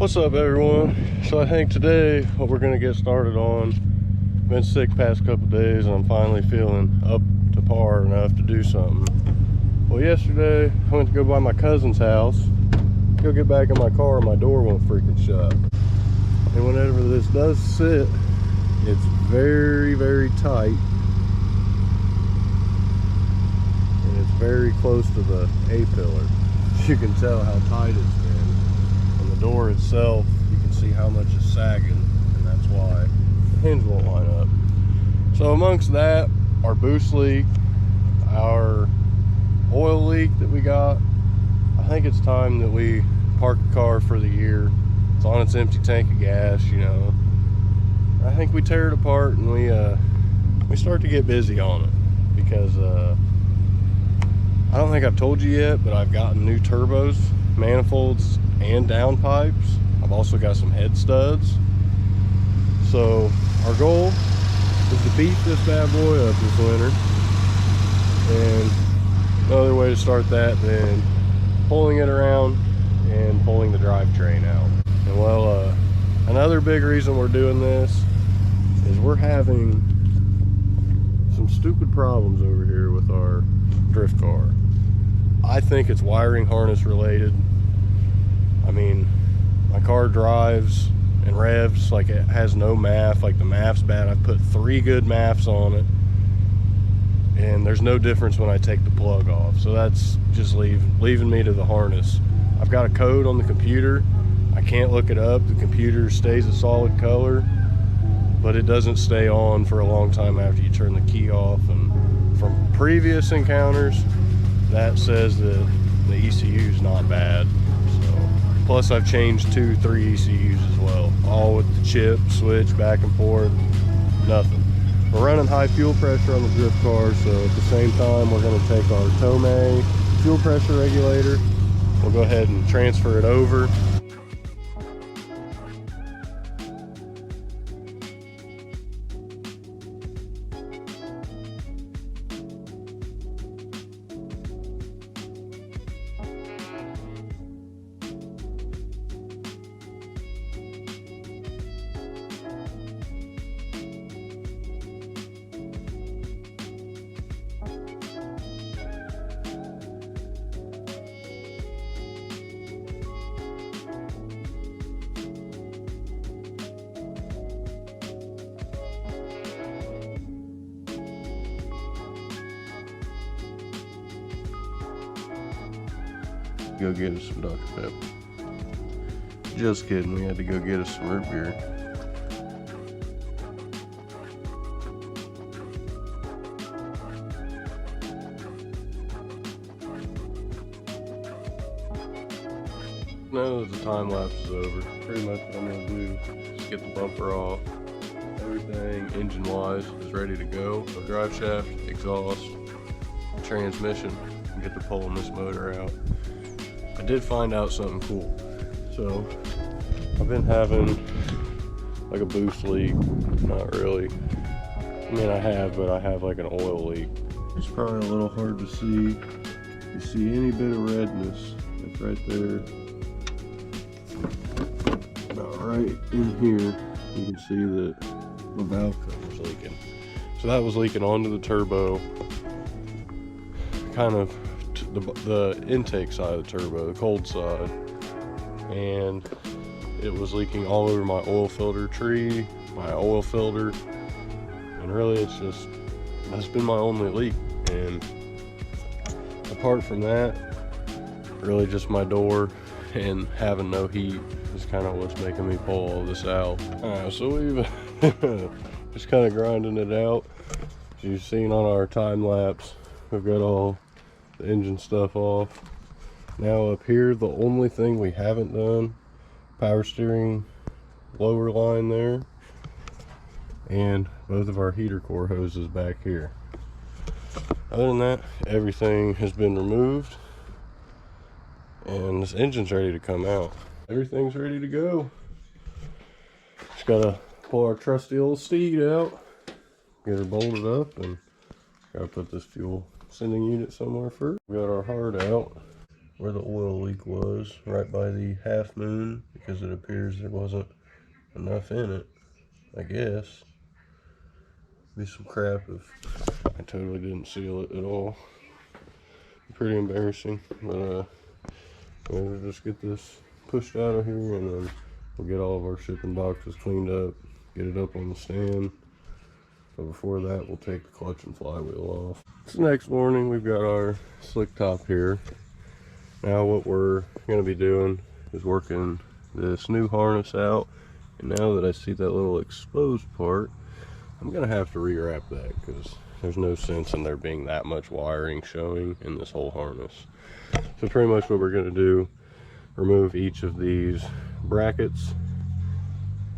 What's up, everyone? So I think today what we're gonna get started on, been sick past couple days and I'm finally feeling up to par enough to do something. Well, yesterday I went to go by my cousin's house, go get back in my car and my door won't freaking shut. And whenever this does sit, it's very, very tight. And it's very close to the A-pillar. You can tell how tight it's been. And the door itself, you can see how much is sagging, and that's why the hinge won't line up. So amongst that, our boost leak, our oil leak that we got, I think it's time that we park the car for the year. It's on its empty tank of gas, you know. I think we tear it apart and we start to get busy on it, because I don't think I've told you yet, but I've gotten new turbos, manifolds, and downpipes. I've also got some head studs. So our goal is to beat this bad boy up this winter. And no other way to start that than pulling it around and pulling the drivetrain out. And well, another big reason we're doing this is we're having some stupid problems over here with our drift car. I think it's wiring harness related. I mean, my car drives and revs like it has no MAF, like the MAF's bad. I've put 3 good MAFs on it, and there's no difference when I take the plug off. So that's just leaving me to the harness. I've got a code on the computer. I can't look it up. The computer stays a solid color, but it doesn't stay on for a long time after you turn the key off. And from previous encounters, that says that the ECU is not bad. So, plus I've changed 2-3 ECUs as well, all with the chip switch back and forth. Nothing. We're running high fuel pressure on the drift car, so at the same time we're going to take our Tomei fuel pressure regulator. We'll go ahead and transfer it over. Go get us some Dr. Pepper. Just kidding, we had to go get us some root beer. Now that the time lapse is over, pretty much what I'm going to do is get the bumper off. Everything engine wise is ready to go. So drive shaft, exhaust, transmission, and get to pulling this motor out. I did find out something cool. So I've been having like a boost leak. Not really. I mean, I have, but I have like an oil leak. It's probably a little hard to see. You see any bit of redness, like right there, about right in here, you can see that the valve cover's leaking. So that was leaking onto the turbo, kind of the intake side of the turbo, the cold side, and it was leaking all over my oil filter tree, my oil filter, and really that's been my only leak. And apart from that, really just my door and having no heat is kind of what's making me pull all this out. Alright, so we've just kind of grinding it out. As you've seen on our time lapse, we've got all the engine stuff off. Now up here, the only thing we haven't done, power steering lower line there, and both of our heater core hoses back here. Other than that, everything has been removed and this engine's ready to come out. Everything's ready to go. Just gotta pull our trusty old steed out, get her bolted up, and gotta put this fuel sending unit somewhere first. We got our heart out. where the oil leak was, right by the half moon, because it appears there wasn't enough in it, I guess. Be some crap if I totally didn't seal it at all. Pretty embarrassing, but we'll just get this pushed out of here, and then we'll get all of our shipping boxes cleaned up, get it up on the stand. But before that, we'll take the clutch and flywheel off. So next morning, we've got our slick top here. Now what we're going to be doing is working this new harness out. And now that I see that little exposed part, I'm going to have to rewrap that, because there's no sense in there being that much wiring showing in this whole harness. So pretty much what we're going to do, remove each of these brackets,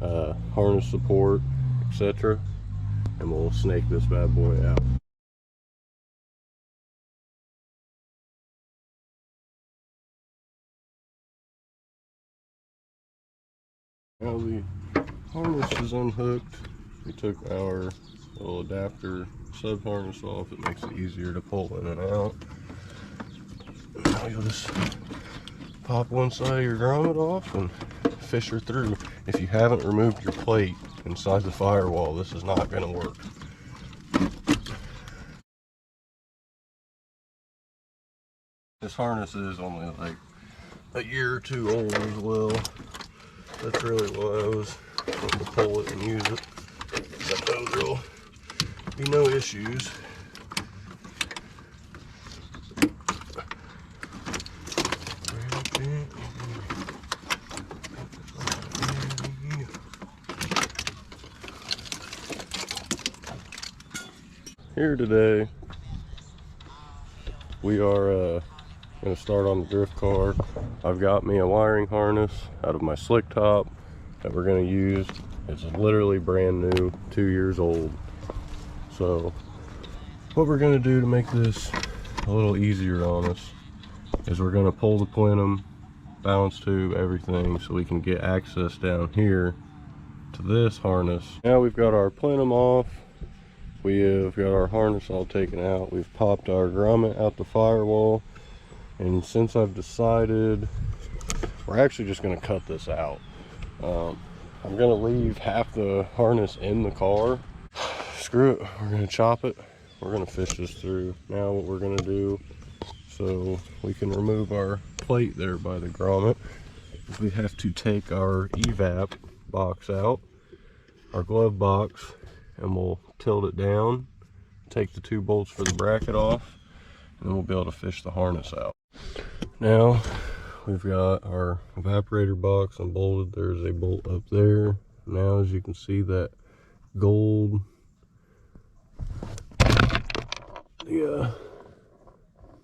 harness support, etc. and we'll snake this bad boy out. Now the harness is unhooked. We took our little adapter sub harness off. It makes it easier to pull in and out. Now you'll just pop one side of your grommet off and fish her through. If you haven't removed your plate inside the firewall, this is not going to work. This harness is only like a year or two old as well. That's really why I was wanting to pull it and use it. I know there'll be no issues. Here today, we are going to start on the drift car. I've got me a wiring harness out of my slick top that we're going to use. It's literally brand new, 2 years old. So what we're going to do to make this a little easier on us is we're going to pull the plenum, balance tube, everything, so we can get access down here to this harness. Now we've got our plenum off. We have got our harness all taken out. We've popped our grommet out the firewall. And since I've decided, we're actually just going to cut this out. I'm going to leave half the harness in the car. Screw it. We're going to chop it. We're going to fish this through. Now what we're going to do, so we can remove our plate there by the grommet, is we have to take our evap box out, our glove box, and we'll tilt it down, take the 2 bolts for the bracket off, and then we'll be able to fish the harness out. Now we've got our evaporator box unbolted. There's a bolt up there. Now as you can see, that gold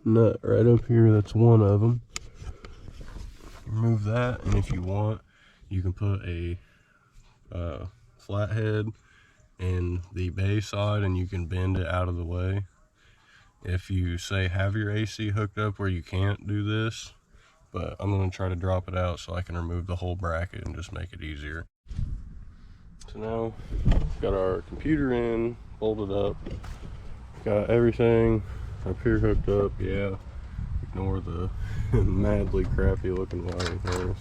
nut right up here, that's one of them. Remove that, and if you want, you can put a flathead in the bay side and you can bend it out of the way. If you say have your AC hooked up where you can't do this, but I'm going to try to drop it out so I can remove the whole bracket and just make it easier. So now we've got our computer in, bolted up, got everything up here hooked up. Yeah, ignore the madly crappy looking wiring harness,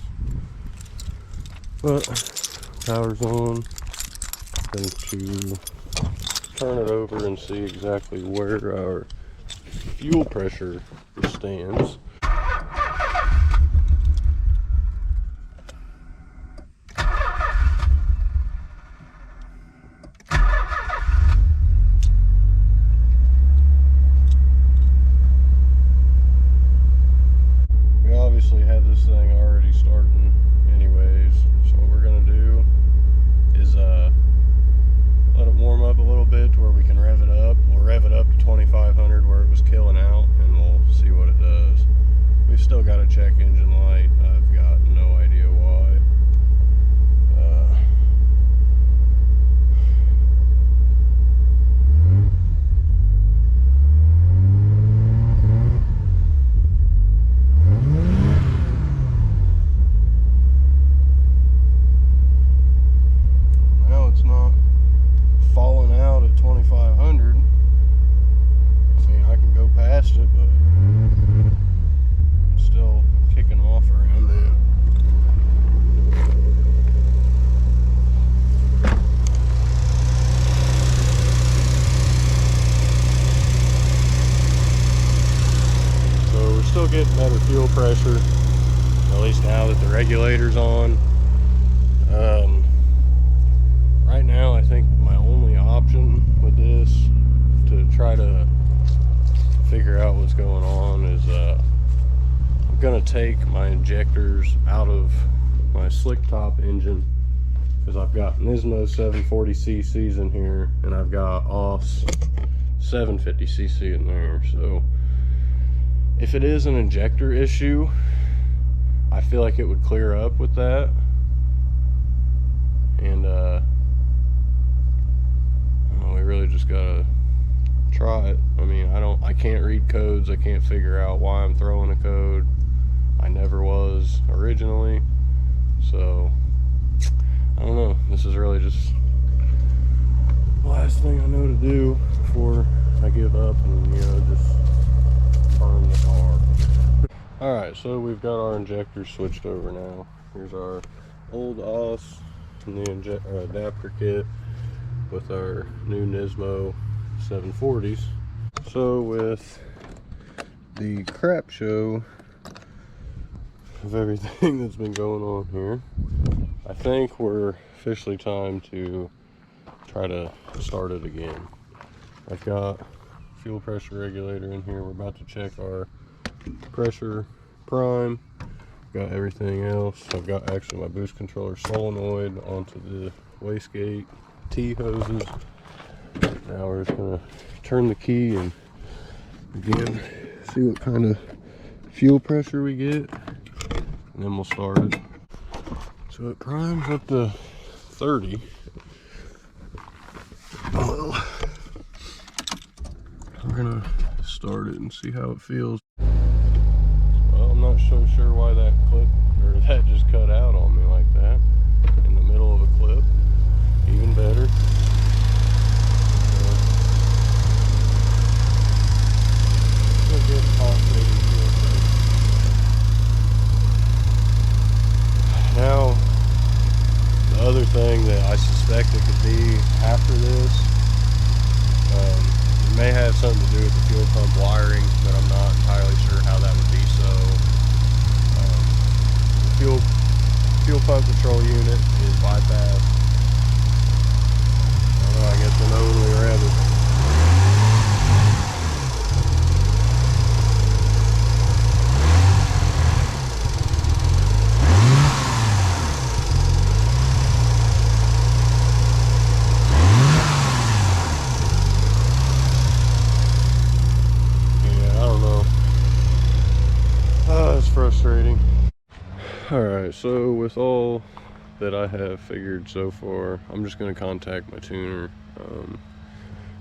but power's on. Going to turn it over and see exactly where our fuel pressure stands. We obviously had this thing already starting anyways, so what we're going to do is let it warm up a little bit to where we can rev it up. We'll rev it up to 2500 where it was killing out, and we'll see what it does. regulators on. Right now I think my only option with this to try to figure out what's going on is I'm gonna take my injectors out of my slick top engine, because I've got Nismo 740cc's in here and I've got OS 750cc in there. So if it is an injector issue, I feel like it would clear up with that. And we really just gotta try it. I mean, I can't read codes. I can't figure out why I'm throwing a code. I never was originally. So I don't know. This is really just the last thing I know to do before I give up and, you know, just burn the car. Alright, so we've got our injectors switched over now. Here's our old OS and the adapter kit with our new Nismo 740s. So with the crap show of everything that's been going on here, I think we're officially time to try to start it again. I've got fuel pressure regulator in here. We're about to check our pressure prime. Got everything else. I've got actually my boost controller solenoid onto the wastegate T hoses. Now we're just gonna turn the key and again see what kind of fuel pressure we get, and then we'll start it. So it primes up to 30. Well, we're gonna start it and see how it feels. Well, I'm not so sure why that clip, or that just cut out on me like that in the middle of a clip. Even better. Now, the other thing that I suspect it could be after this, it may have something to do with the fuel pump wiring, but I'm not entirely sure how that would be. So, the fuel pump control unit is bypassed. I don't know, I guess we'll know when we rev it. Frustrating. Alright, so with all that I have figured so far, I'm just going to contact my tuner.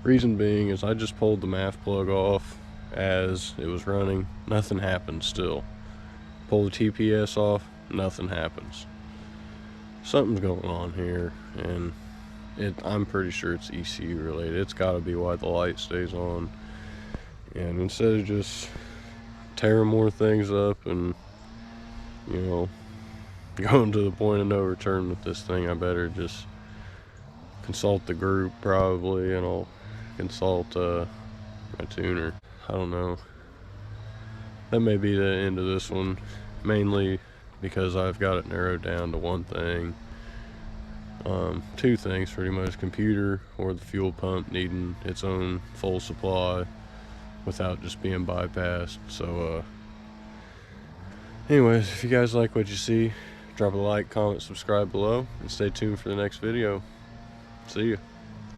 Reason being is I just pulled the MAF plug off as it was running. Nothing happened still. Pull the TPS off, nothing happens. Something's going on here, and I'm pretty sure it's ECU related. It's got to be why the light stays on. And instead of just tearing more things up and, you know, going to the point of no return with this thing, I better just consult the group probably, and I'll consult my tuner. I don't know. That may be the end of this one, mainly because I've got it narrowed down to one thing. Two things pretty much: computer or the fuel pump needing its own full supply without just being bypassed. So anyways, if you guys like what you see, drop a like, comment, subscribe below, and stay tuned for the next video. See ya.